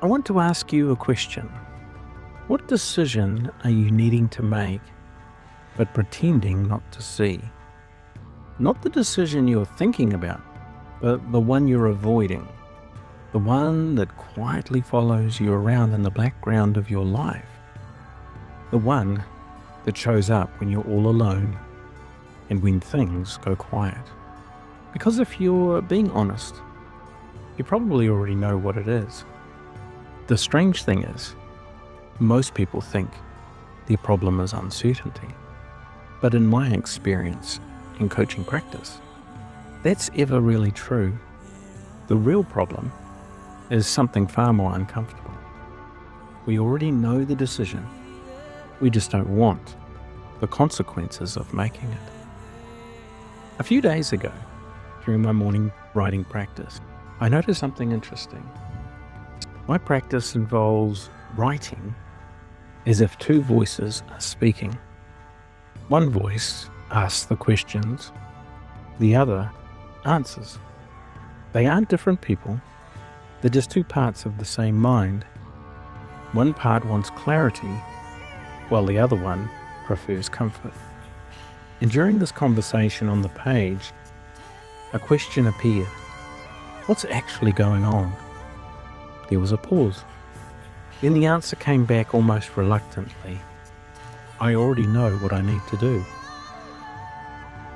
I want to ask you a question. What decision are you needing to make, but pretending not to see? Not the decision you're thinking about, but the one you're avoiding. The one that quietly follows you around in the background of your life. The one that shows up when you're all alone and when things go quiet. Because if you're being honest, you probably already know what it is. The strange thing is, most people think their problem is uncertainty. But in my experience in coaching practice, that's ever really true. The real problem is something far more uncomfortable. We already know the decision. We just don't want the consequences of making it. A few days ago, during my morning writing practice, I noticed something interesting. My practice involves writing as if two voices are speaking. One voice asks the questions, the other answers. They aren't different people, they're just two parts of the same mind. One part wants clarity, while the other one prefers comfort. And during this conversation on the page, a question appeared. What's actually going on? There was a pause. Then the answer came back almost reluctantly. I already know what I need to do.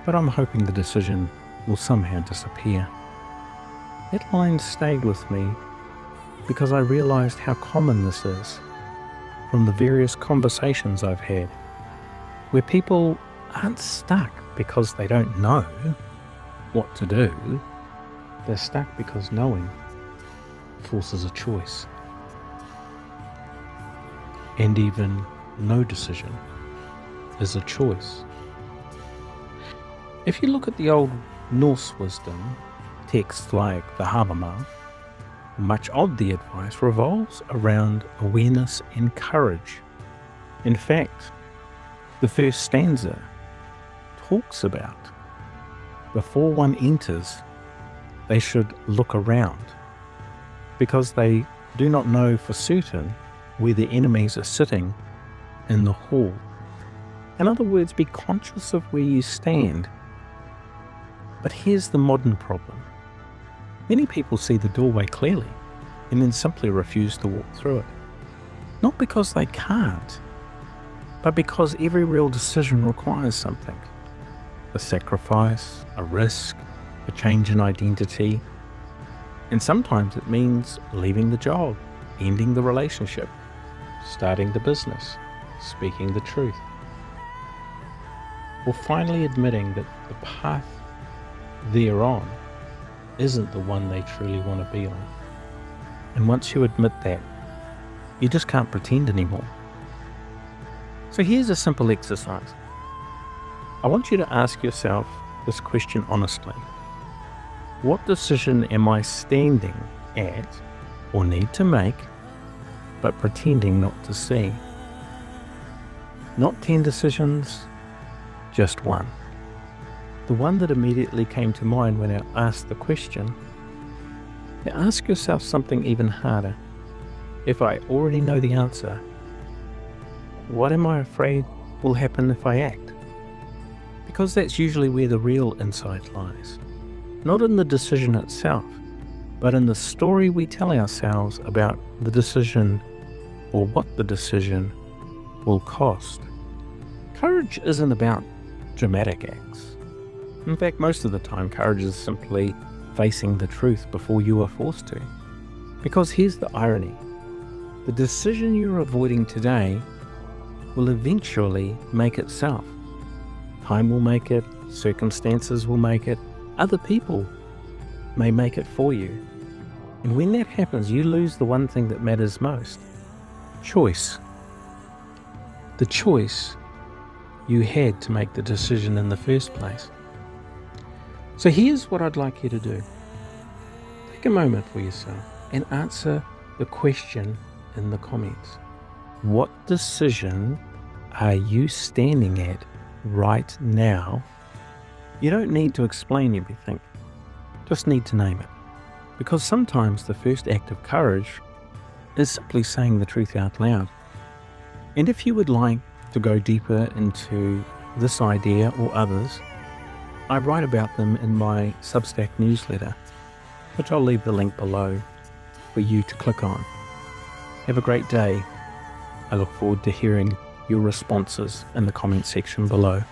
But I'm hoping the decision will somehow disappear. That line stayed with me because I realized how common this is from the various conversations I've had, where people aren't stuck because they don't know what to do. They're stuck because knowing forces a choice. And even no decision is a choice. If you look at the old Norse wisdom, texts like the Havama, much of the advice revolves around awareness and courage. In fact, the first stanza talks about before one enters, they should look around, because they do not know for certain where the enemies are sitting in the hall. In other words, be conscious of where you stand. But here's the modern problem. Many people see the doorway clearly and then simply refuse to walk through it. Not because they can't, but because every real decision requires something. A sacrifice, a risk, a change in identity. And sometimes it means leaving the job, ending the relationship, starting the business, speaking the truth, or finally admitting that the path they're on isn't the one they truly want to be on. And once you admit that, you just can't pretend anymore. So here's a simple exercise. I want you to ask yourself this question honestly. What decision am I standing at or need to make, but pretending not to see? Not 10 decisions, just one. The one that immediately came to mind when I asked the question. Now ask yourself something even harder. If I already know the answer, what am I afraid will happen if I act? Because that's usually where the real insight lies. Not in the decision itself, but in the story we tell ourselves about the decision or what the decision will cost. Courage isn't about dramatic acts. In fact, most of the time, courage is simply facing the truth before you are forced to. Because here's the irony. The decision you're avoiding today will eventually make itself. Time will make it, circumstances will make it, other people may make it for you. And when that happens, you lose the one thing that matters most. Choice. The choice you had to make the decision in the first place. So here's what I'd like you to do. Take a moment for yourself and answer the question in the comments. What decision are you standing at right now? You don't need to explain everything. Just need to name it. Because sometimes the first act of courage is simply saying the truth out loud. And if you would like to go deeper into this idea or others, I write about them in my Substack newsletter, which I'll leave the link below for you to click on. Have a great day. I look forward to hearing your responses in the comment section below.